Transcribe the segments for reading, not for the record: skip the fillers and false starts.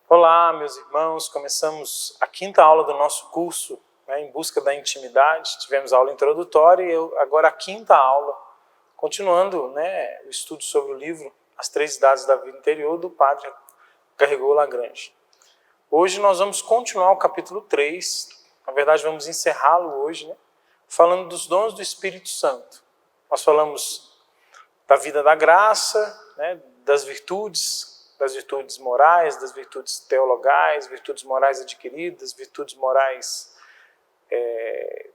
Olá, meus irmãos, começamos a 5ª aula do nosso curso, Em Busca da Intimidade. Tivemos a aula introdutória e agora a 5ª aula, continuando o estudo sobre o livro As Três Idades da Vida Interior, do padre Garrigou-Lagrange. Hoje nós vamos continuar o capítulo 3, na verdade vamos encerrá-lo hoje, falando dos dons do Espírito Santo. Nós falamos da vida da graça, das virtudes morais, das virtudes teologais, virtudes morais adquiridas, virtudes morais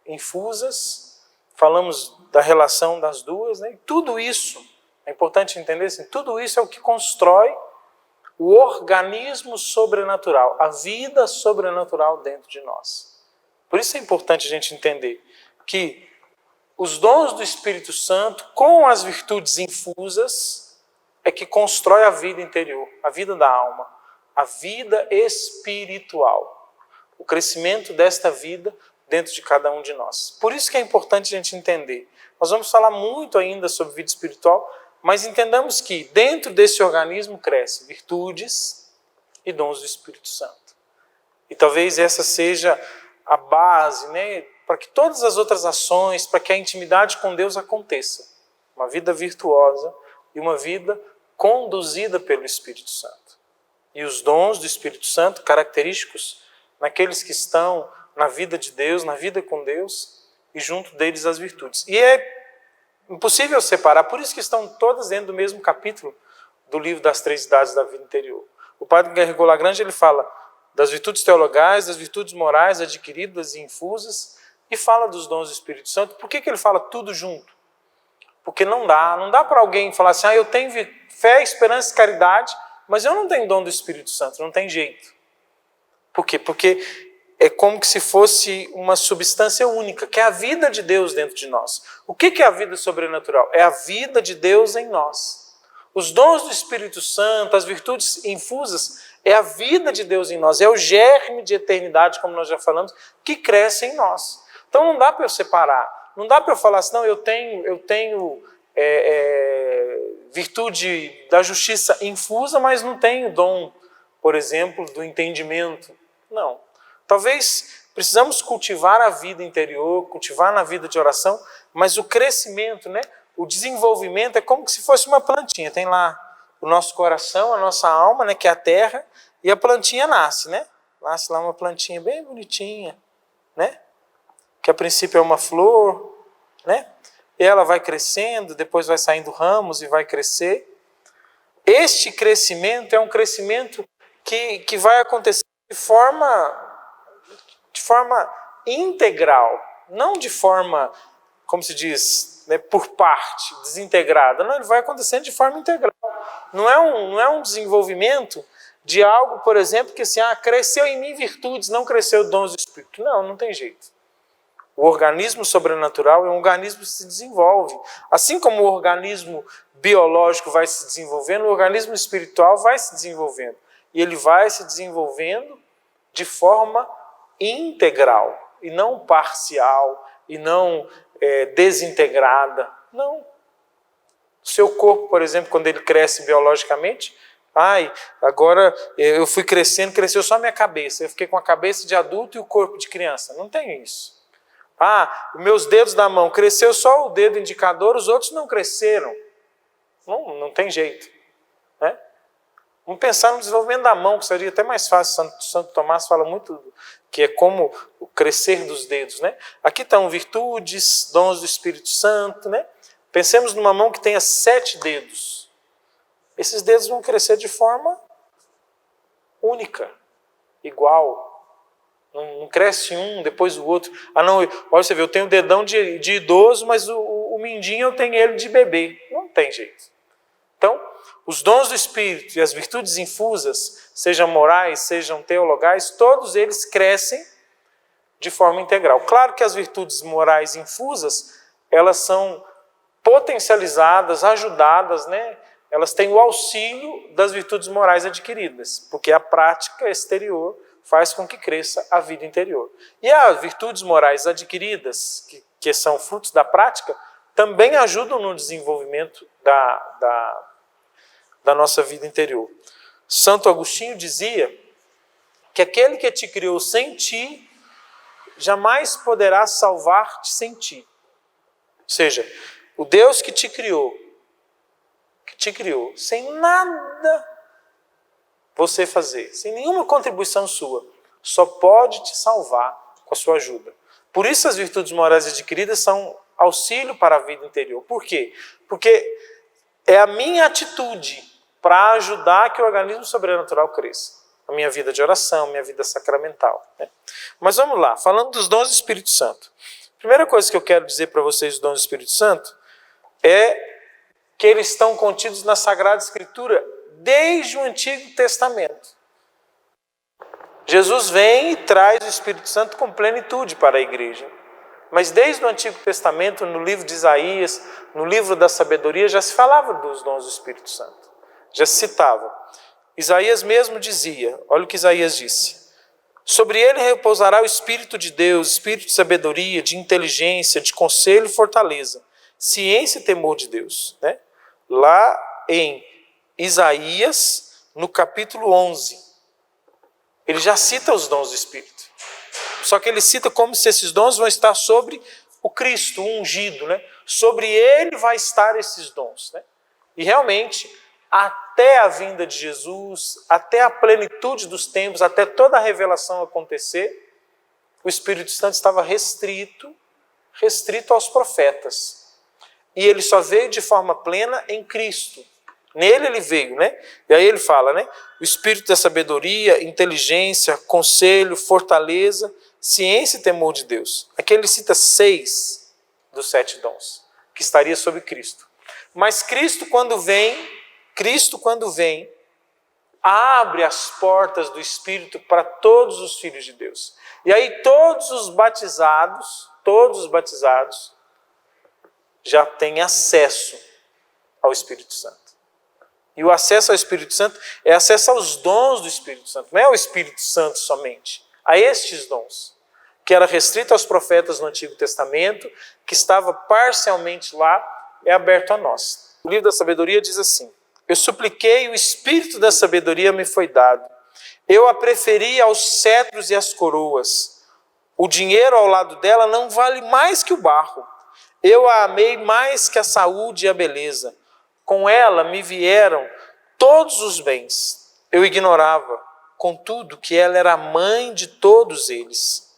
infusas. Falamos da relação das duas, e tudo isso, é importante entender assim, tudo isso é o que constrói o organismo sobrenatural, a vida sobrenatural dentro de nós. Por isso é importante a gente entender que os dons do Espírito Santo, com as virtudes infusas, é que constrói a vida interior, a vida da alma, a vida espiritual, o crescimento desta vida dentro de cada um de nós. Por isso que é importante a gente entender. Nós vamos falar muito ainda sobre vida espiritual, mas entendamos que dentro desse organismo crescem virtudes e dons do Espírito Santo. E talvez essa seja a base, para que todas as outras ações, para que a intimidade com Deus aconteça. Uma vida virtuosa e uma vida conduzida pelo Espírito Santo. E os dons do Espírito Santo, característicos naqueles que estão na vida de Deus, na vida com Deus, e junto deles as virtudes. E é impossível separar, por isso que estão todas dentro do mesmo capítulo do livro das Três Idades da Vida Interior. O padre Garrigou-Lagrange, ele fala das virtudes teologais, das virtudes morais adquiridas e infusas, e fala dos dons do Espírito Santo. Por que ele fala tudo junto? Porque não dá para alguém falar assim, eu tenho fé, esperança e caridade, mas eu não tenho dom do Espírito Santo, não tem jeito. Por quê? Porque é como que se fosse uma substância única, que é a vida de Deus dentro de nós. O que é a vida sobrenatural? É a vida de Deus em nós. Os dons do Espírito Santo, as virtudes infusas, é a vida de Deus em nós, é o germe de eternidade, como nós já falamos, que cresce em nós. Então não dá para eu separar. Não dá para eu falar assim, não, eu tenho virtude da justiça infusa, mas não tenho dom, por exemplo, do entendimento. Não. Talvez precisamos cultivar a vida interior, cultivar na vida de oração, mas o crescimento, o desenvolvimento é como se fosse uma plantinha. Tem lá o nosso coração, a nossa alma, que é a terra, e a plantinha nasce, Nasce lá uma plantinha bem bonitinha, que a princípio é uma flor, E ela vai crescendo, depois vai saindo ramos e vai crescer. Este crescimento é um crescimento que vai acontecer de forma integral, não de forma, como se diz, por parte, desintegrada. Não, ele vai acontecendo de forma integral. Não é um desenvolvimento de algo, por exemplo, que assim, cresceu em mim virtudes, não cresceu dons do Espírito. Não tem jeito. O organismo sobrenatural é um organismo que se desenvolve. Assim como o organismo biológico vai se desenvolvendo, o organismo espiritual vai se desenvolvendo. E ele vai se desenvolvendo de forma integral, e não parcial, e não desintegrada. Não. O seu corpo, por exemplo, quando ele cresce biologicamente, agora eu fui crescendo, cresceu só a minha cabeça. Eu fiquei com a cabeça de adulto e o corpo de criança. Não tem isso. Os meus dedos da mão, cresceu só o dedo indicador, os outros não cresceram. Não tem jeito. Vamos pensar no desenvolvimento da mão, que seria até mais fácil. Santo Tomás fala muito que é como o crescer dos dedos. Aqui estão virtudes, dons do Espírito Santo. Pensemos numa mão que tenha 7 dedos. Esses dedos vão crescer de forma única, igual. Não cresce um, depois o outro. Olha, você vê, eu tenho o dedão de idoso, mas o mindinho eu tenho ele de bebê. Não tem jeito. Então, os dons do Espírito e as virtudes infusas, sejam morais, sejam teologais, todos eles crescem de forma integral. Claro que as virtudes morais infusas, elas são potencializadas, ajudadas, Elas têm o auxílio das virtudes morais adquiridas, porque a prática exterior faz com que cresça a vida interior. E as virtudes morais adquiridas, que são frutos da prática, também ajudam no desenvolvimento da nossa vida interior. Santo Agostinho dizia que aquele que te criou sem ti, jamais poderá salvar-te sem ti. Ou seja, o Deus que te criou, sem nada você fazer, sem nenhuma contribuição sua, só pode te salvar com a sua ajuda. Por isso as virtudes morais adquiridas são auxílio para a vida interior. Por quê? Porque é a minha atitude para ajudar que o organismo sobrenatural cresça. A minha vida de oração, a minha vida sacramental. Né? Mas vamos lá, falando dos dons do Espírito Santo. A primeira coisa que eu quero dizer para vocês dos dons do Espírito Santo é que eles estão contidos na Sagrada Escritura desde o Antigo Testamento. Jesus vem e traz o Espírito Santo com plenitude para a igreja. Mas desde o Antigo Testamento, no livro de Isaías, no livro da sabedoria, já se falava dos dons do Espírito Santo. Já se citava. Isaías mesmo dizia, olha o que Isaías disse. Sobre ele repousará o Espírito de Deus, Espírito de sabedoria, de inteligência, de conselho e fortaleza, ciência e temor de Deus. Né? Lá em Isaías, no capítulo 11, ele já cita os dons do Espírito. Só que ele cita como se esses dons vão estar sobre o Cristo, o ungido. Né? Sobre ele vai estar esses dons. Né? E realmente, até a vinda de Jesus, até a plenitude dos tempos, até toda a revelação acontecer, o Espírito Santo estava restrito aos profetas. E ele só veio de forma plena em Cristo. Nele ele veio, né? E aí ele fala, né? O Espírito da sabedoria, inteligência, conselho, fortaleza, ciência e temor de Deus. Aqui ele cita 6 dos 7 dons, que estaria sobre Cristo. Mas Cristo quando vem, abre as portas do Espírito para todos os filhos de Deus. E aí todos os batizados já têm acesso ao Espírito Santo. E o acesso ao Espírito Santo é acesso aos dons do Espírito Santo, não é ao Espírito Santo somente, a estes dons, que era restrito aos profetas no Antigo Testamento, que estava parcialmente lá, é aberto a nós. O livro da sabedoria diz assim: eu supliquei, o Espírito da sabedoria me foi dado. Eu a preferi aos cetros e às coroas. O dinheiro ao lado dela não vale mais que o barro. Eu a amei mais que a saúde e a beleza. Com ela me vieram todos os bens. Eu ignorava, contudo, que ela era a mãe de todos eles.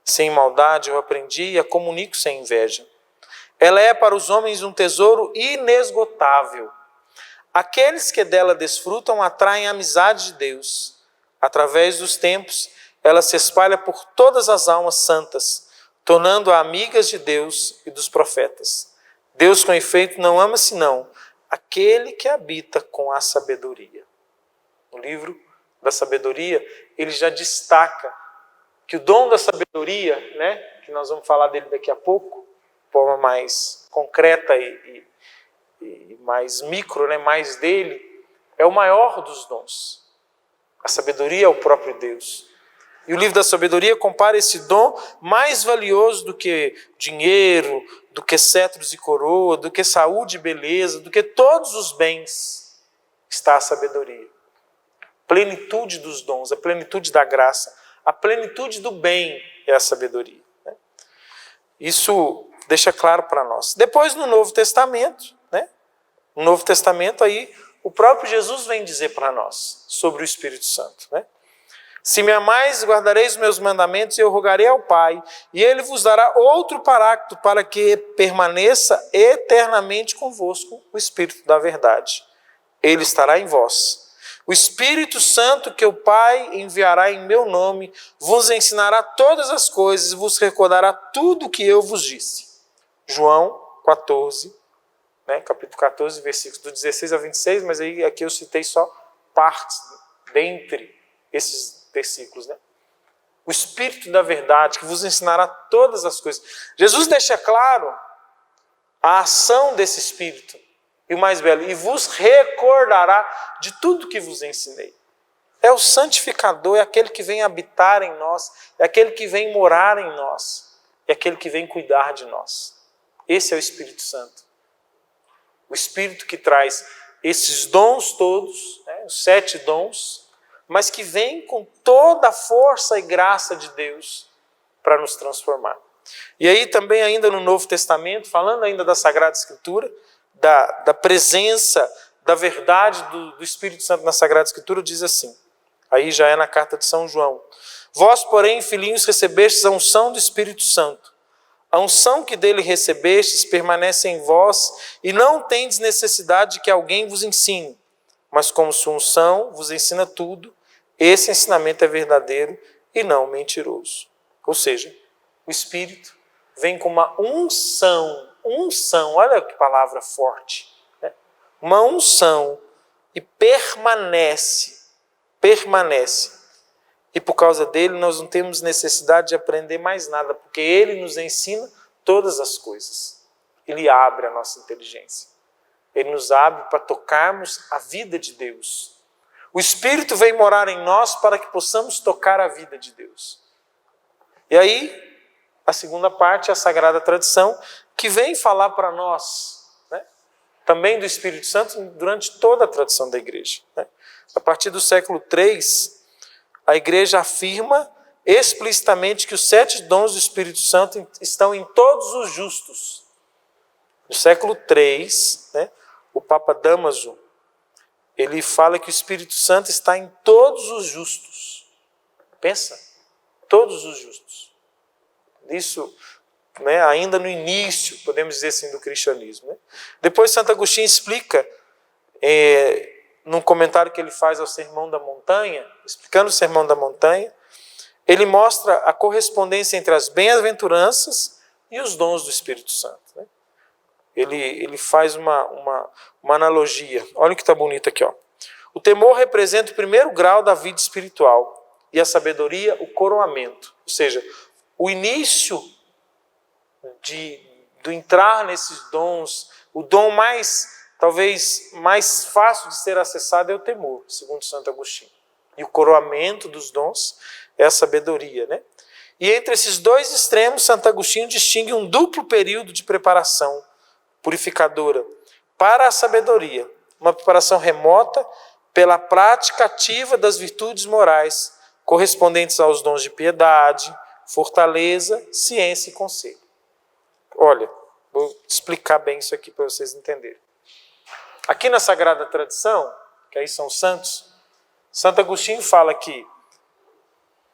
Sem maldade eu aprendi e a comunico sem inveja. Ela é para os homens um tesouro inesgotável. Aqueles que dela desfrutam atraem a amizade de Deus. Através dos tempos, ela se espalha por todas as almas santas, tornando-a amigas de Deus e dos profetas. Deus, com efeito, não ama senão aquele que habita com a sabedoria. No livro da sabedoria, ele já destaca que o dom da sabedoria, né, que nós vamos falar dele daqui a pouco, de forma mais concreta e mais micro, né, mais dele, é o maior dos dons. A sabedoria é o próprio Deus. E o livro da sabedoria compara esse dom mais valioso do que dinheiro, do que cetros e coroa, do que saúde e beleza, do que todos os bens, está a sabedoria. A plenitude dos dons, a plenitude da graça, a plenitude do bem é a sabedoria. Né? Isso deixa claro para nós. Depois, no Novo Testamento, no Novo Testamento, aí, o próprio Jesus vem dizer para nós sobre o Espírito Santo. Né? Se me amais, guardareis os meus mandamentos, e eu rogarei ao Pai, e ele vos dará outro Paráclito para que permaneça eternamente convosco, o Espírito da verdade. Ele estará em vós. O Espírito Santo que o Pai enviará em meu nome, vos ensinará todas as coisas, e vos recordará tudo o que eu vos disse. João 14, capítulo 14, versículos do 16 a 26, mas aí aqui eu citei só partes dentre esses versículos. Né? O Espírito da verdade que vos ensinará todas as coisas. Jesus deixa claro a ação desse Espírito, e o mais belo, e vos recordará de tudo que vos ensinei. É o santificador, é aquele que vem habitar em nós, é aquele que vem morar em nós, é aquele que vem cuidar de nós. Esse é o Espírito Santo. O Espírito que traz esses dons todos, os 7 dons, mas que vem com toda a força e graça de Deus para nos transformar. E aí também ainda no Novo Testamento, falando ainda da Sagrada Escritura, da presença, da verdade do Espírito Santo na Sagrada Escritura, diz assim, aí já é na carta de São João: vós, porém, filhinhos, recebestes a unção do Espírito Santo. A unção que dele recebestes permanece em vós e não tendes necessidade de que alguém vos ensine, mas como sua unção vos ensina tudo, esse ensinamento é verdadeiro e não mentiroso. Ou seja, o Espírito vem com uma unção, olha que palavra forte, né? Uma unção e permanece. E por causa dele nós não temos necessidade de aprender mais nada, porque ele nos ensina todas as coisas. Ele abre a nossa inteligência. Ele nos abre para tocarmos a vida de Deus. O Espírito vem morar em nós para que possamos tocar a vida de Deus. E aí, a segunda parte é a Sagrada Tradição, que vem falar para nós, né, também do Espírito Santo durante toda a tradição da igreja, né? A partir do século III, a igreja afirma explicitamente que os 7 dons do Espírito Santo estão em todos os justos. No século III, né, o Papa Damaso, ele fala que o Espírito Santo está em todos os justos. Pensa, todos os justos. Isso, né, ainda no início, podemos dizer assim, do cristianismo, né? Depois Santo Agostinho explica, num comentário que ele faz ao Sermão da Montanha, explicando o Sermão da Montanha, ele mostra a correspondência entre as bem-aventuranças e os dons do Espírito Santo, né? Ele faz uma analogia. Olha o que está bonito aqui, ó. O temor representa o primeiro grau da vida espiritual e a sabedoria o coroamento. Ou seja, o início do entrar nesses dons, o dom talvez mais fácil de ser acessado é o temor, segundo Santo Agostinho. E o coroamento dos dons é a sabedoria, né? E entre esses dois extremos, Santo Agostinho distingue um duplo período de preparação purificadora para a sabedoria, uma preparação remota pela prática ativa das virtudes morais, correspondentes aos dons de piedade, fortaleza, ciência e conselho. Olha, vou explicar bem isso aqui para vocês entenderem. Aqui na Sagrada Tradição, que aí são santos, Santo Agostinho fala que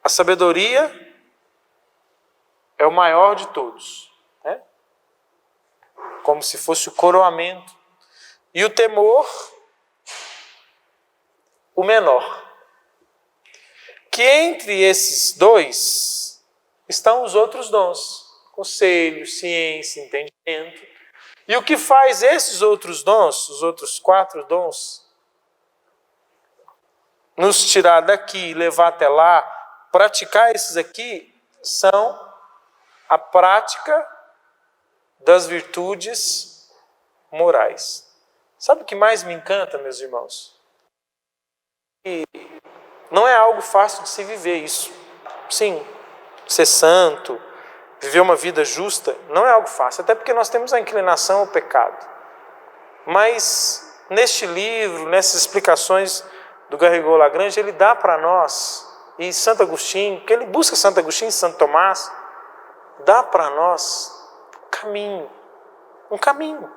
a sabedoria é o maior de todos, né? Como se fosse o coroamento. E o temor, o menor. Que entre esses dois estão os outros dons: conselho, ciência, entendimento. E o que faz esses outros dons, os outros 4 dons, nos tirar daqui e levar até lá, praticar esses aqui, são a prática das virtudes morais. Sabe o que mais me encanta, meus irmãos? E não é algo fácil de se viver isso. Sim, ser santo, viver uma vida justa, não é algo fácil, até porque nós temos a inclinação ao pecado. Mas neste livro, nessas explicações do Garrigou Lagrange, ele dá para nós, e Santo Agostinho, que ele busca Santo Agostinho e Santo Tomás, dá para nós um caminho.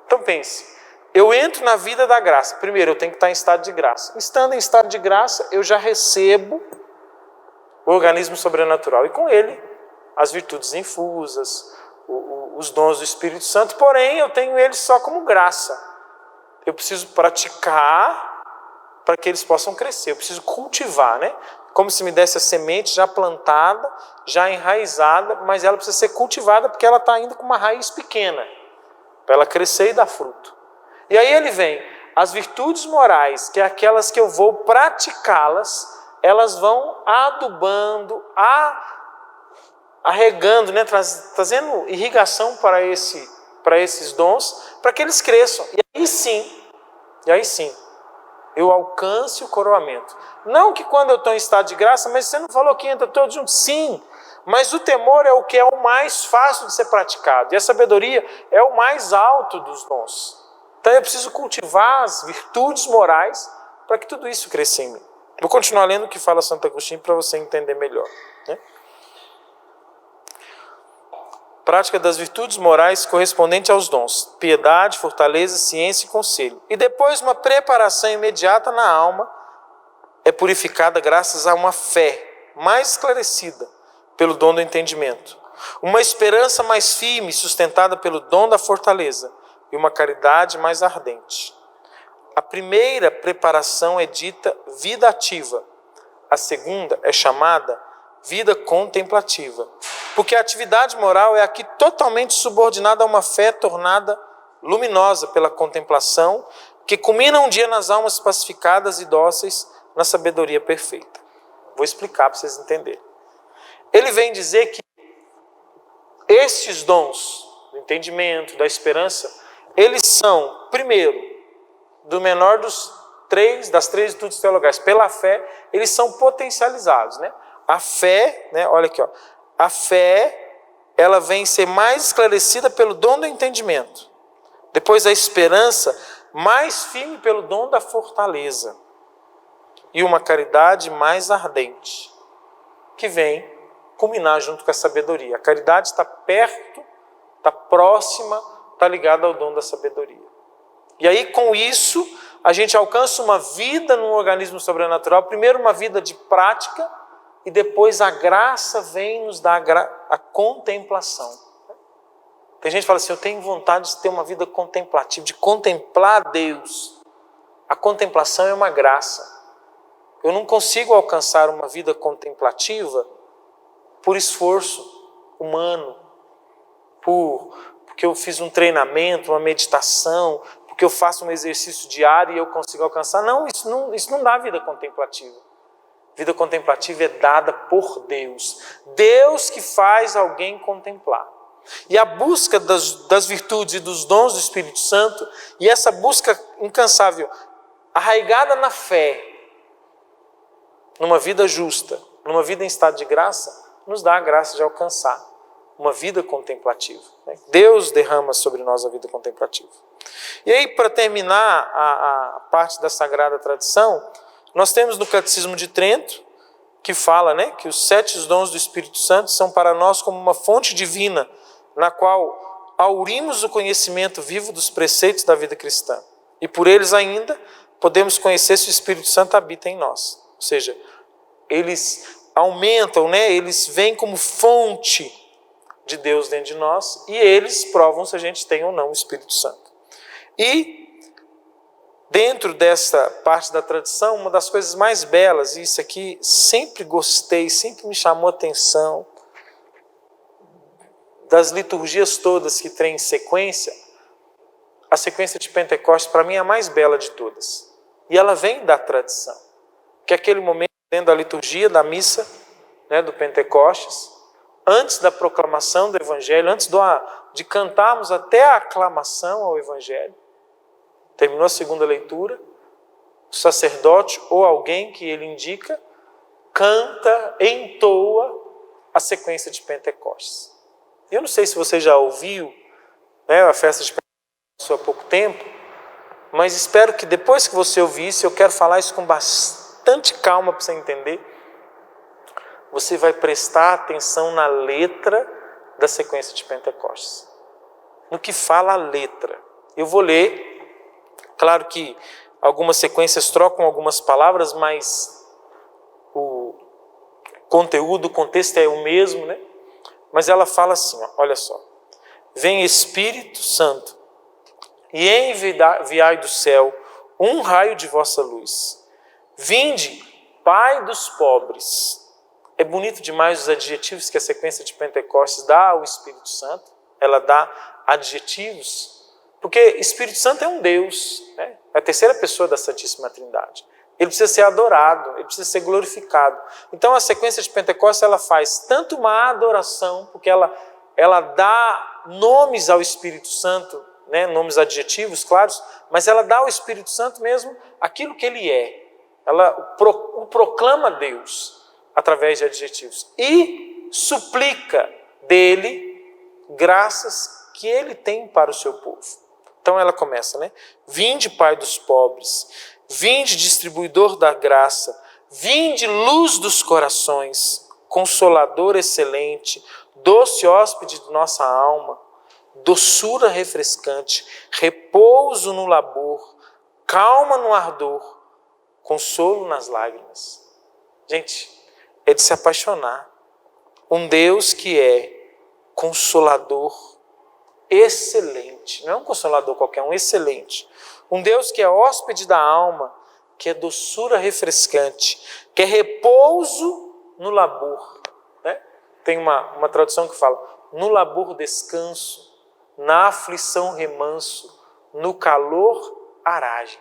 Então pense, eu entro na vida da graça. Primeiro, eu tenho que estar em estado de graça. Estando em estado de graça, eu já recebo o organismo sobrenatural. E com ele, as virtudes infusas, os dons do Espírito Santo. Porém, eu tenho eles só como graça. Eu preciso praticar para que eles possam crescer. Eu preciso cultivar, né? Como se me desse a semente já plantada, já enraizada, mas ela precisa ser cultivada porque ela está ainda com uma raiz pequena, para ela crescer e dar fruto. E aí ele vem, as virtudes morais, que é aquelas que eu vou praticá-las, elas vão adubando, arregando, né, trazendo irrigação para esses dons, para que eles cresçam. E aí sim, eu alcance o coroamento. Não que quando eu estou em estado de graça, mas você não falou que entra todos juntos? Sim, mas o temor é o que é o mais fácil de ser praticado. E a sabedoria é o mais alto dos dons. Então eu preciso cultivar as virtudes morais para que tudo isso cresça em mim. Vou continuar lendo o que fala Santo Agostinho para você entender melhor, né? Prática das virtudes morais correspondente aos dons: piedade, fortaleza, ciência e conselho. E depois uma preparação imediata na alma é purificada graças a uma fé mais esclarecida pelo dom do entendimento, uma esperança mais firme sustentada pelo dom da fortaleza e uma caridade mais ardente. A primeira preparação é dita vida ativa, a segunda é chamada vida contemplativa, porque a atividade moral é aqui totalmente subordinada a uma fé tornada luminosa pela contemplação, que culmina um dia nas almas pacificadas e dóceis na sabedoria perfeita. Vou explicar para vocês entenderem. Ele vem dizer que estes dons do entendimento, da esperança, eles são, primeiro, do menor das três virtudes teologais, pela fé, eles são potencializados, né? A fé, né? Olha aqui, ó, a fé, ela vem ser mais esclarecida pelo dom do entendimento. Depois a esperança, mais firme pelo dom da fortaleza. E uma caridade mais ardente, que vem culminar junto com a sabedoria. A caridade está perto, está próxima, está ligada ao dom da sabedoria. E aí, com isso, a gente alcança uma vida num organismo sobrenatural. Primeiro, uma vida de prática, e depois a graça vem nos dar a contemplação. Tem gente que fala assim, eu tenho vontade de ter uma vida contemplativa, de contemplar Deus. A contemplação é uma graça. Eu não consigo alcançar uma vida contemplativa por esforço humano, porque eu fiz um treinamento, uma meditação, porque eu faço um exercício diário e eu consigo alcançar. Não, isso não dá vida contemplativa. Vida contemplativa é dada por Deus. Deus que faz alguém contemplar. E a busca das virtudes e dos dons do Espírito Santo, e essa busca incansável, arraigada na fé, numa vida justa, numa vida em estado de graça, nos dá a graça de alcançar uma vida contemplativa. Deus derrama sobre nós a vida contemplativa. E aí, para terminar a parte da Sagrada Tradição, nós temos no Catecismo de Trento, que fala, né, que os 7 dons do Espírito Santo são para nós como uma fonte divina, na qual aurimos o conhecimento vivo dos preceitos da vida cristã. E por eles ainda podemos conhecer se o Espírito Santo habita em nós. Ou seja, eles aumentam, né, eles vêm como fonte de Deus dentro de nós, e eles provam se a gente tem ou não o Espírito Santo. E dentro dessa parte da tradição, uma das coisas mais belas, e isso aqui sempre gostei, sempre me chamou a atenção, das liturgias todas que tem sequência, a sequência de Pentecostes para mim é a mais bela de todas. E ela vem da tradição, que é aquele momento dentro da liturgia, da missa, né, do Pentecostes, antes da proclamação do Evangelho, antes de cantarmos até a aclamação ao Evangelho. Terminou a segunda leitura, o sacerdote ou alguém que ele indica, canta, entoa a sequência de Pentecostes. Eu não sei se você já ouviu, né, a festa de Pentecostes há pouco tempo, mas espero que depois que você ouvir isso, eu quero falar isso com bastante calma para você entender, você vai prestar atenção na letra da sequência de Pentecostes. No que fala a letra. Eu vou ler. Claro que algumas sequências trocam algumas palavras, mas o conteúdo, o contexto é o mesmo, né? Mas ela fala assim, ó, olha só. Vem Espírito Santo e enviai do céu um raio de vossa luz. Vinde, Pai dos pobres. É bonito demais os adjetivos que a sequência de Pentecostes dá ao Espírito Santo. Ela dá adjetivos. Porque Espírito Santo é um Deus, né? É a terceira pessoa da Santíssima Trindade. Ele precisa ser adorado, ele precisa ser glorificado. Então a sequência de Pentecostes ela faz tanto uma adoração, porque ela dá nomes ao Espírito Santo, né? Nomes adjetivos, claros, mas ela dá ao Espírito Santo mesmo aquilo que ele é. Ela o proclama Deus através de adjetivos. E suplica dele graças que ele tem para o seu povo. Então ela começa, né? Vinde, Pai dos pobres, vinde, distribuidor da graça, Vinde, luz dos corações, consolador excelente, doce hóspede de nossa alma, doçura refrescante, repouso no labor, calma no ardor, consolo nas lágrimas. Gente, é de se apaixonar. Um Deus que é consolador excelente, não é um consolador qualquer, um excelente. Um Deus que é hóspede da alma, que é doçura refrescante, que é repouso no labor. Né? Tem uma tradução que fala, no labor descanso, na aflição remanso, no calor aragem.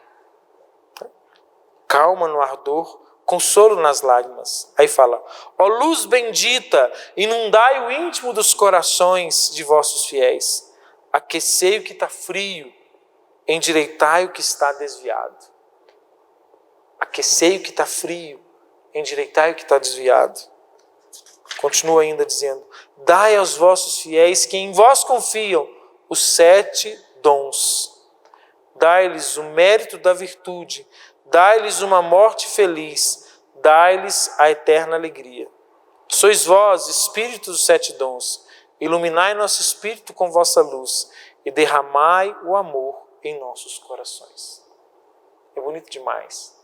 Calma no ardor, consolo nas lágrimas. Aí fala, ó luz bendita, inundai o íntimo dos corações de vossos fiéis. Aquecei o que está frio, endireitai o que está desviado. Aquecei o que está frio, endireitai o que está desviado. Continua ainda dizendo, dai aos vossos fiéis que em vós confiam os 7 dons. Dai-lhes o mérito da virtude, dai-lhes uma morte feliz, dai-lhes a eterna alegria. Sois vós, Espírito dos 7 dons, iluminai nosso espírito com vossa luz e derramai o amor em nossos corações. É bonito demais.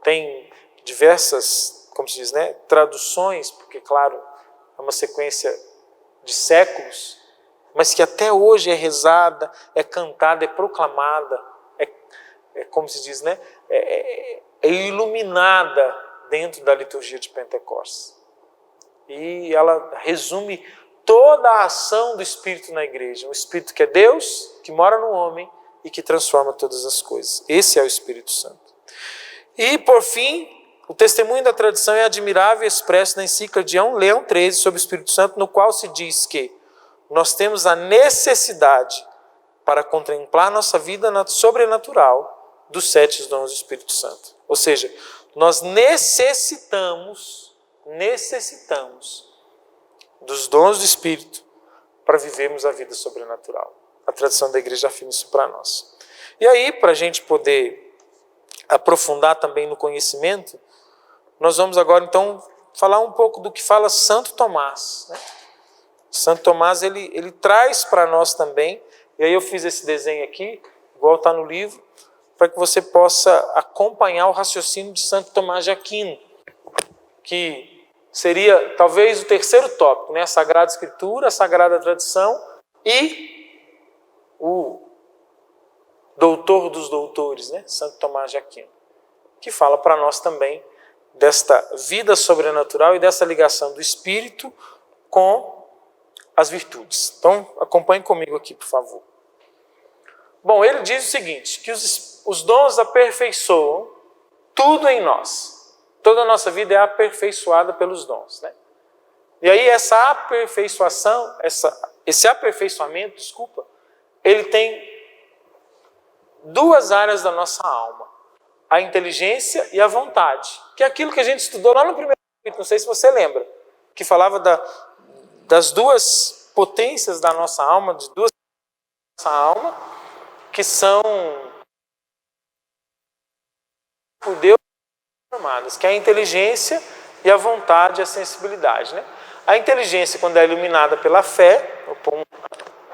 Tem diversas, como se diz, né, traduções, porque, claro, é uma sequência de séculos, mas que até hoje é rezada, é cantada, é proclamada, como se diz, né, é iluminada dentro da liturgia de Pentecostes. E ela resume toda a ação do Espírito na igreja. Um Espírito que é Deus, que mora no homem e que transforma todas as coisas. Esse é o Espírito Santo. E, por fim, o testemunho da tradição é admirável e expresso na encíclica de Leão XIII sobre o Espírito Santo, no qual se diz que nós temos a necessidade para contemplar nossa vida sobrenatural dos 7 dons do Espírito Santo. Ou seja, nós necessitamos dos dons do Espírito para vivermos a vida sobrenatural. A tradição da igreja afirma isso para nós. E aí, para a gente poder aprofundar também no conhecimento, nós vamos agora então falar um pouco do que fala Santo Tomás. Né? Santo Tomás ele traz para nós também, e aí eu fiz esse desenho aqui, igual está no livro, para que você possa acompanhar o raciocínio de Santo Tomás de Aquino, que seria talvez o terceiro tópico, né? A Sagrada Escritura, a Sagrada Tradição e o doutor dos doutores, né? Santo Tomás de Aquino, que fala para nós também desta vida sobrenatural e dessa ligação do Espírito com as virtudes. Então, acompanhe comigo aqui, por favor. Bom, ele diz o seguinte, que os dons aperfeiçoam tudo em nós. Toda a nossa vida é aperfeiçoada pelos dons, né? E aí essa aperfeiçoação, esse aperfeiçoamento, ele tem 2 áreas da nossa alma. A inteligência e a vontade. Que é aquilo que a gente estudou lá no primeiro capítulo, não sei se você lembra, que falava das 2 potências da nossa alma, de 2 da nossa alma, que são por Deus formadas, que é a inteligência e a vontade e a sensibilidade. Né? A inteligência, quando é iluminada pela fé, vou pôr um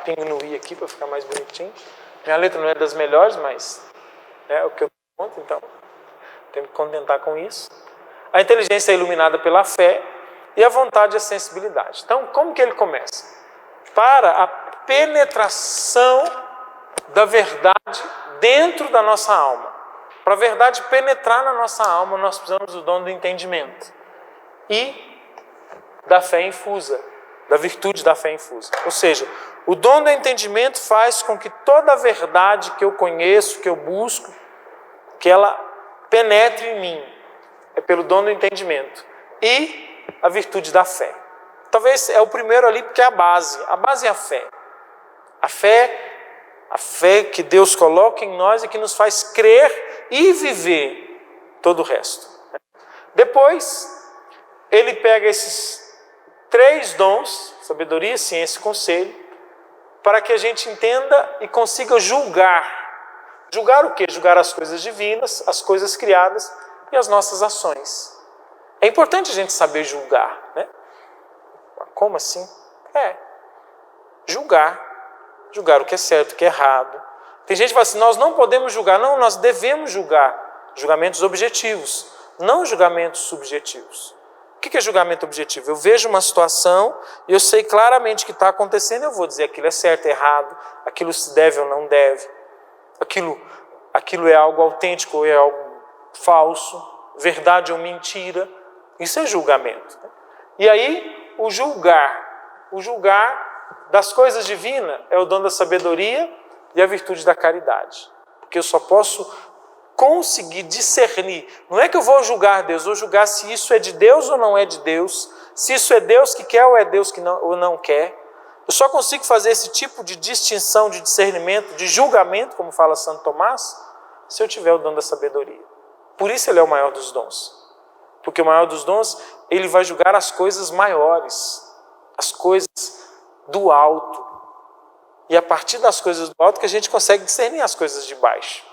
pingo no i aqui para ficar mais bonitinho. Minha letra não é das melhores, mas é o que eu conto, então tenho que contentar com isso. A inteligência é iluminada pela fé e a vontade e a sensibilidade. Então, como que ele começa? Para a penetração da verdade dentro da nossa alma. Para a verdade penetrar na nossa alma, nós precisamos do dom do entendimento e da fé infusa, da virtude da fé infusa. Ou seja, o dom do entendimento faz com que toda a verdade que eu conheço, que eu busco, que ela penetre em mim. É pelo dom do entendimento. E a virtude da fé. Talvez é o primeiro ali porque é a base. A base é a fé. A fé que Deus coloca em nós e que nos faz crer e viver todo o resto. Depois, ele pega esses 3 dons, sabedoria, ciência e conselho, para que a gente entenda e consiga julgar. Julgar o quê? Julgar as coisas divinas, as coisas criadas e as nossas ações. É importante a gente saber julgar, né? Como assim? Julgar. Julgar o que é certo, o que é errado. Tem gente que fala assim, nós não podemos julgar. Não, nós devemos julgar. Julgamentos objetivos, não julgamentos subjetivos. O que é julgamento objetivo? Eu vejo uma situação e eu sei claramente o que está acontecendo, eu vou dizer aquilo é certo, é errado, aquilo se deve ou não deve, aquilo é algo autêntico ou é algo falso, verdade ou mentira. Isso é julgamento. E aí, o julgar das coisas divinas é o dom da sabedoria e a virtude da caridade. Porque eu só posso conseguir discernir. Não é que eu vou julgar Deus, vou julgar se isso é de Deus ou não é de Deus, se isso é Deus que quer ou é Deus que não, ou não quer. Eu só consigo fazer esse tipo de distinção, de discernimento, de julgamento, como fala Santo Tomás, se eu tiver o dom da sabedoria. Por isso ele é o maior dos dons. Porque o maior dos dons, ele vai julgar as coisas maiores, as coisas do alto. E a partir das coisas do alto que a gente consegue discernir as coisas de baixo.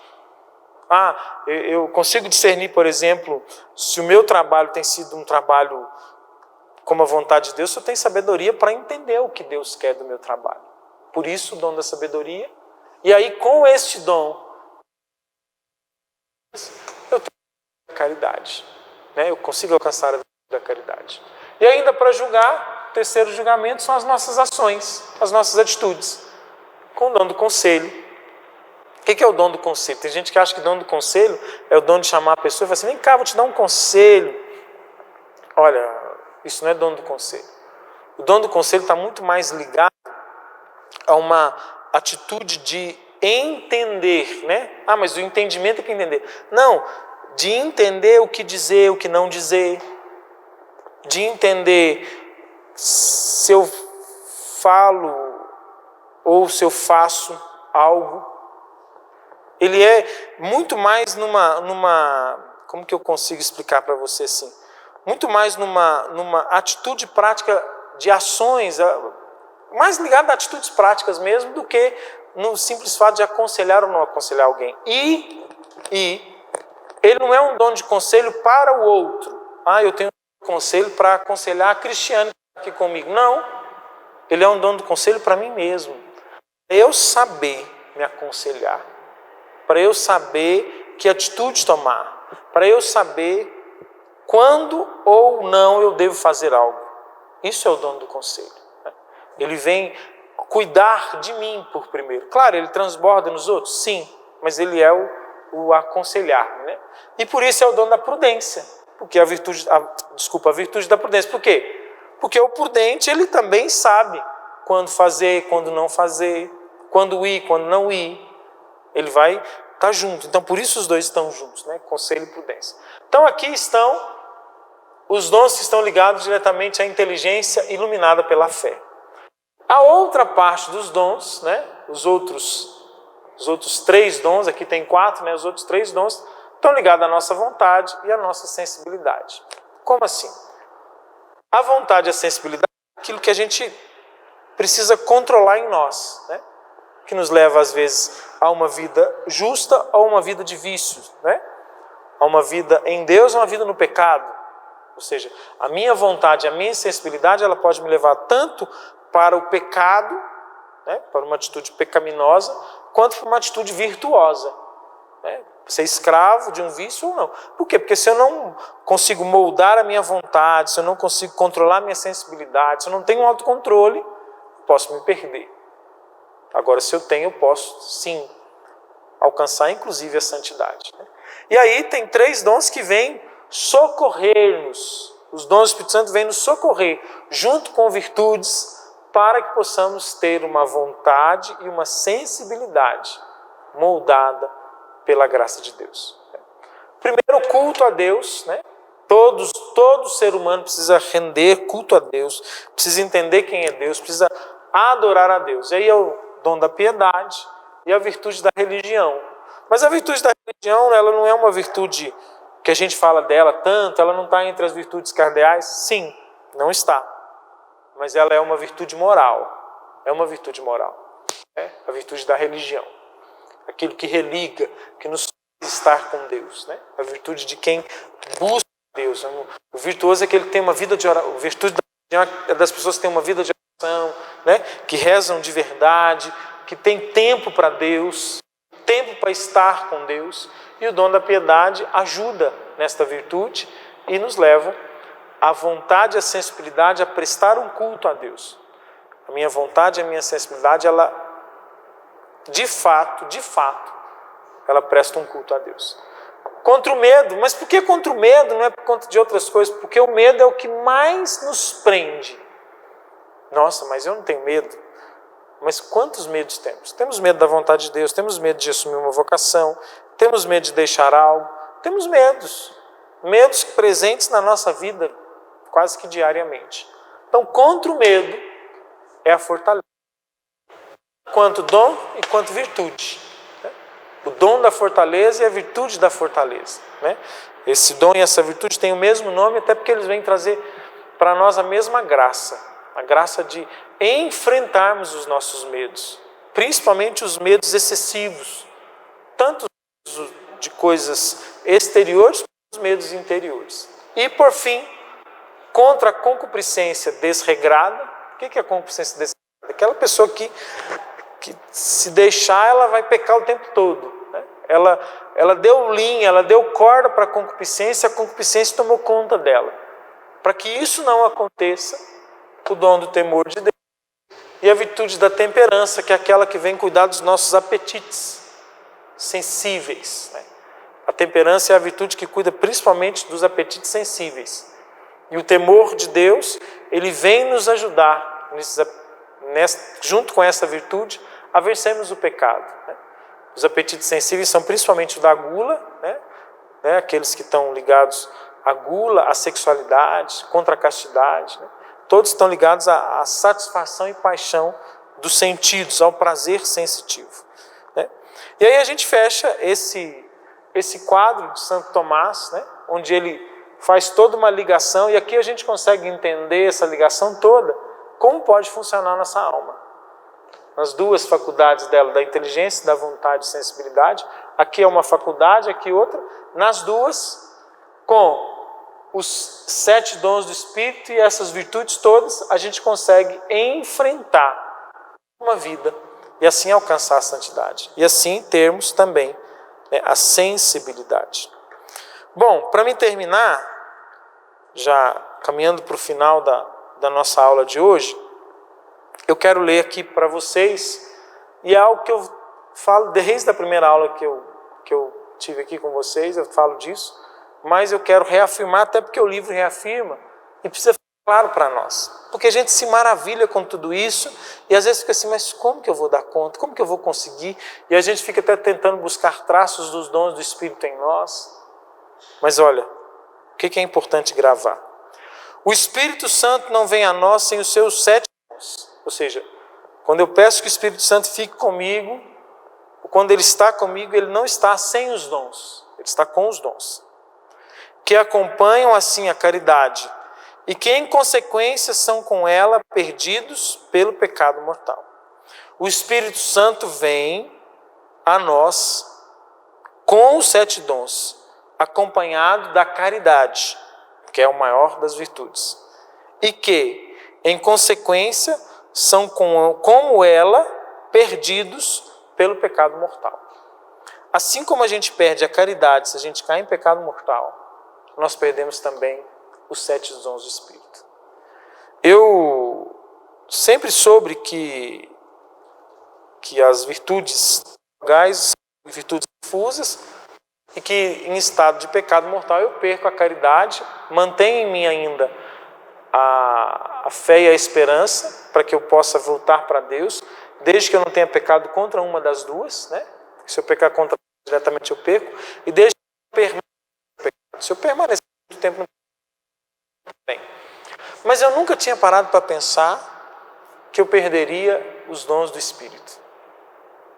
Eu consigo discernir, por exemplo, se o meu trabalho tem sido um trabalho como a vontade de Deus, eu tenho sabedoria para entender o que Deus quer do meu trabalho. Por isso o dom da sabedoria. E aí com este dom, eu tenho a caridade. Né? Eu consigo alcançar a virtude da caridade. E ainda para julgar, o terceiro julgamento são as nossas ações, as nossas atitudes. Com o dom do conselho. O que é o dom do conselho? Tem gente que acha que o dom do conselho é o dom de chamar a pessoa e falar assim, vem cá, vou te dar um conselho. Olha, isso não é dom do conselho. O dom do conselho está muito mais ligado a uma atitude de entender, né? Mas o entendimento é que entender. Não, de entender o que dizer, o que não dizer. De entender se eu falo ou se eu faço algo. Ele é muito mais como que eu consigo explicar para você assim? Muito mais numa atitude prática de ações, mais ligado a atitudes práticas mesmo, do que no simples fato de aconselhar ou não aconselhar alguém. E ele não é um dom de conselho para o outro. Eu tenho um conselho para aconselhar a Cristiane aqui comigo. Não, ele é um dom de conselho para mim mesmo. Eu saber me aconselhar. Para eu saber que atitude tomar, para eu saber quando ou não eu devo fazer algo. Isso é o dom do conselho. Ele vem cuidar de mim por primeiro. Claro, ele transborda nos outros, sim, mas ele é o aconselhar. Né? E por isso é o dom da prudência, porque a virtude da prudência. Por quê? Porque o prudente, ele também sabe quando fazer, quando não fazer, quando ir, quando não ir. Ele vai estar junto. Então, por isso os dois estão juntos, né? Conselho e prudência. Então, aqui estão os dons que estão ligados diretamente à inteligência iluminada pela fé. A outra parte dos dons, né? Os outros 3 dons, aqui tem 4, né? Os outros 3 dons estão ligados à nossa vontade e à nossa sensibilidade. Como assim? A vontade e a sensibilidade é aquilo que a gente precisa controlar em nós, né? Que nos leva, às vezes, a uma vida justa ou uma vida de vícios, né? A uma vida em Deus ou uma vida no pecado. Ou seja, a minha vontade, a minha sensibilidade, ela pode me levar tanto para o pecado, né? Para uma atitude pecaminosa, quanto para uma atitude virtuosa. Né? Ser escravo de um vício ou não. Por quê? Porque se eu não consigo moldar a minha vontade, se eu não consigo controlar a minha sensibilidade, se eu não tenho um autocontrole, posso me perder. Agora, se eu tenho, eu posso, sim, alcançar, inclusive, a santidade. E aí, tem 3 dons que vêm socorrer-nos. Os dons do Espírito Santo vêm nos socorrer, junto com virtudes, para que possamos ter uma vontade e uma sensibilidade moldada pela graça de Deus. Primeiro, culto a Deus, né? Todo ser humano precisa render culto a Deus, precisa entender quem é Deus, precisa adorar a Deus. E aí é o dom da piedade e a virtude da religião. Mas a virtude da religião, ela não é uma virtude que a gente fala dela tanto, ela não está entre as virtudes cardeais? Sim, não está. Mas ela é uma virtude moral. É uma virtude moral. A virtude da religião. Aquilo que religa, que nos faz estar com Deus, né? A virtude de quem busca Deus. O virtuoso é que ele tem uma vida de oração. A virtude das pessoas que têm uma vida de oração, né? Que rezam de verdade, que tem tempo para Deus, tempo para estar com Deus. E o dom da piedade ajuda nesta virtude e nos leva à vontade e à sensibilidade a prestar um culto a Deus. A minha vontade e a minha sensibilidade, ela, de fato, ela presta um culto a Deus. Contra o medo, mas por que contra o medo? Não é por conta de outras coisas, porque o medo é o que mais nos prende. Nossa, mas eu não tenho medo. Mas quantos medos temos? Temos medo da vontade de Deus, temos medo de assumir uma vocação, temos medo de deixar algo, temos medos presentes na nossa vida quase que diariamente. Então, contra o medo é a fortaleza, quanto dom e quanto virtude. O dom da fortaleza e a virtude da fortaleza. Esse dom e essa virtude têm o mesmo nome, até porque eles vêm trazer para nós a mesma graça. A graça de enfrentarmos os nossos medos, principalmente os medos excessivos, tanto de coisas exteriores como os medos interiores. E, por fim, contra a concupiscência desregrada. O que é a concupiscência desregrada? Aquela pessoa que se deixar, ela vai pecar o tempo todo. Ela deu linha, ela deu corda para a concupiscência tomou conta dela. Para que isso não aconteça, o dom do temor de Deus e a virtude da temperança, que é aquela que vem cuidar dos nossos apetites sensíveis. A temperança é a virtude que cuida principalmente dos apetites sensíveis. E o temor de Deus, ele vem nos ajudar, junto com essa virtude, a vencermos o pecado. Os apetites sensíveis são principalmente o da gula, aqueles que estão ligados à gula, à sexualidade, contra a castidade. Todos estão ligados à satisfação e paixão dos sentidos, ao prazer sensitivo. E aí a gente fecha esse quadro de Santo Tomás, onde ele faz toda uma ligação, e aqui a gente consegue entender essa ligação toda, como pode funcionar a nossa alma. Nas duas faculdades dela, da inteligência, da vontade e sensibilidade, aqui é uma faculdade, aqui outra, nas duas, com os 7 dons do Espírito e essas virtudes todas, a gente consegue enfrentar uma vida e assim alcançar a santidade. E assim termos também a sensibilidade. Bom, para me terminar, já caminhando para o final da nossa aula de hoje, eu quero ler aqui para vocês, e é algo que eu falo desde a primeira aula que eu tive aqui com vocês, eu falo disso, mas eu quero reafirmar, até porque o livro reafirma, e precisa ficar claro para nós. Porque a gente se maravilha com tudo isso, e às vezes fica assim, mas como que eu vou dar conta? Como que eu vou conseguir? E a gente fica até tentando buscar traços dos dons do Espírito em nós. Mas olha, o que é importante gravar? O Espírito Santo não vem a nós sem os seus 7 dons. Ou seja, quando eu peço que o Espírito Santo fique comigo, ou quando ele está comigo, ele não está sem os dons, ele está com os dons, que acompanham assim a caridade, e que em consequência são com ela perdidos pelo pecado mortal. O Espírito Santo vem a nós com os 7 dons, acompanhado da caridade, que é o maior das virtudes, e que, em consequência, são como ela perdidos pelo pecado mortal. Assim como a gente perde a caridade se a gente cai em pecado mortal, nós perdemos também os 7 dons do Espírito. Eu sempre soube que as virtudes legais são virtudes difusas e que em estado de pecado mortal eu perco a caridade, mantenho em mim ainda a fé e a esperança para que eu possa voltar para Deus, desde que eu não tenha pecado contra uma das duas, Se eu pecar contra diretamente eu perco, e desde que eu se eu permanecer muito tempo no bem. Mas eu nunca tinha parado para pensar que eu perderia os dons do Espírito.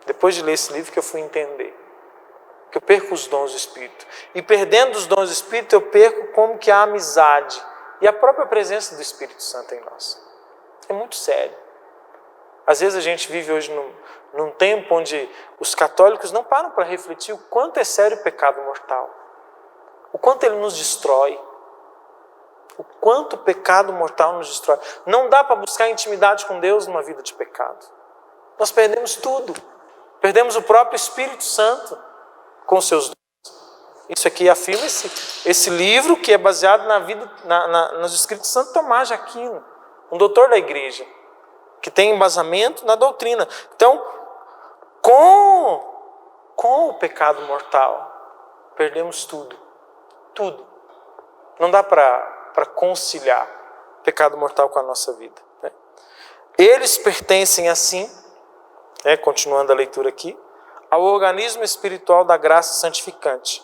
Depois de ler esse livro que eu fui entender que eu perco os dons do Espírito. E perdendo os dons do Espírito, eu perco como que a amizade e a própria presença do Espírito Santo em nós. É muito sério. Às vezes a gente vive hoje num tempo onde os católicos não param para refletir o quanto é sério o pecado mortal, o quanto ele nos destrói, o quanto o pecado mortal nos destrói. Não dá para buscar intimidade com Deus numa vida de pecado. Nós perdemos tudo. Perdemos o próprio Espírito Santo com os seus dons. Isso aqui afirma esse livro que é baseado na vida, nos escritos de Santo Tomás de Aquino, um doutor da igreja, que tem embasamento na doutrina. Então, com o pecado mortal, perdemos tudo. Tudo. Não dá para conciliar pecado mortal com a nossa vida. Né? Eles pertencem assim, continuando a leitura aqui, ao organismo espiritual da graça santificante,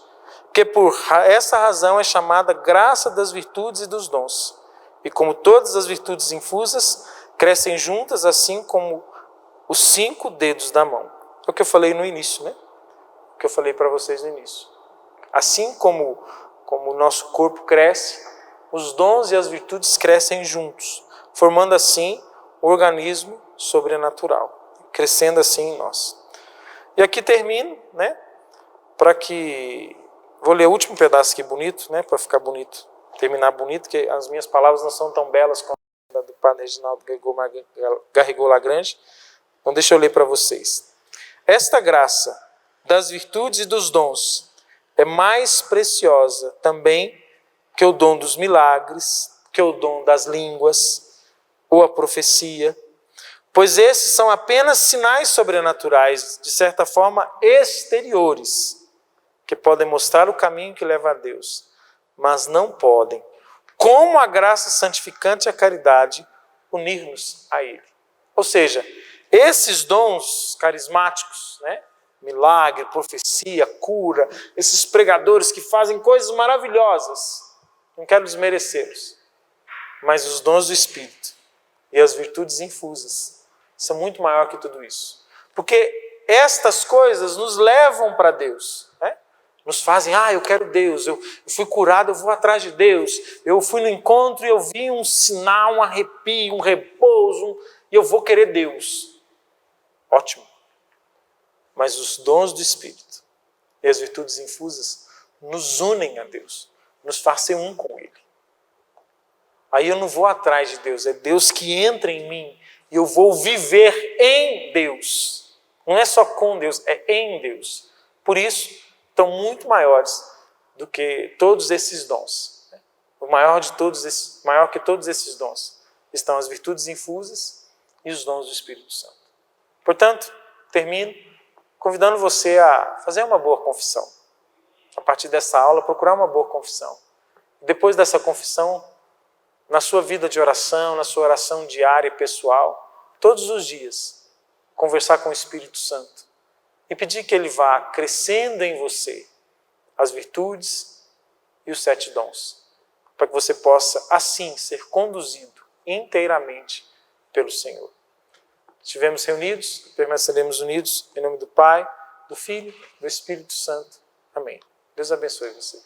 que por essa razão é chamada graça das virtudes e dos dons. E como todas as virtudes infusas, crescem juntas assim como os 5 dedos da mão. É o que eu falei no início, né? O que eu falei para vocês no início. Assim como o nosso corpo cresce, os dons e as virtudes crescem juntos, formando assim o organismo sobrenatural, crescendo assim em nós. E aqui termino, né? Vou ler o último pedaço aqui bonito, né? Para ficar bonito, terminar bonito, que as minhas palavras não são tão belas como a do padre Reginaldo Garrigou Lagrange. Então deixa eu ler para vocês. Esta graça das virtudes e dos dons é mais preciosa também que o dom dos milagres, que o dom das línguas ou a profecia, pois esses são apenas sinais sobrenaturais, de certa forma exteriores, que podem mostrar o caminho que leva a Deus, mas não podem, como a graça santificante e a caridade, unir-nos a Ele. Ou seja, esses dons carismáticos, né? Milagre, profecia, cura, esses pregadores que fazem coisas maravilhosas, não quero desmerecê-los, mas os dons do Espírito e as virtudes infusas são muito maior que tudo isso. Porque estas coisas nos levam para Deus, né? Nos fazem, eu quero Deus, eu fui curado, eu vou atrás de Deus, eu fui no encontro e eu vi um sinal, um arrepio, um repouso, e eu vou querer Deus. Ótimo. Mas os dons do Espírito e as virtudes infusas nos unem a Deus, nos fazem um com Ele. Aí eu não vou atrás de Deus, é Deus que entra em mim e eu vou viver em Deus. Não é só com Deus, é em Deus. Por isso, estão muito maiores do que todos esses dons. O maior que todos esses dons estão as virtudes infusas e os dons do Espírito Santo. Portanto, termino convidando você a fazer uma boa confissão. A partir dessa aula, procurar uma boa confissão. Depois dessa confissão, na sua vida de oração, na sua oração diária e pessoal, todos os dias, conversar com o Espírito Santo e pedir que Ele vá crescendo em você as virtudes e os 7 dons, para que você possa, assim, ser conduzido inteiramente pelo Senhor. Estivemos reunidos, permaneceremos unidos, em nome do Pai, do Filho, do Espírito Santo. Amém. Deus abençoe você.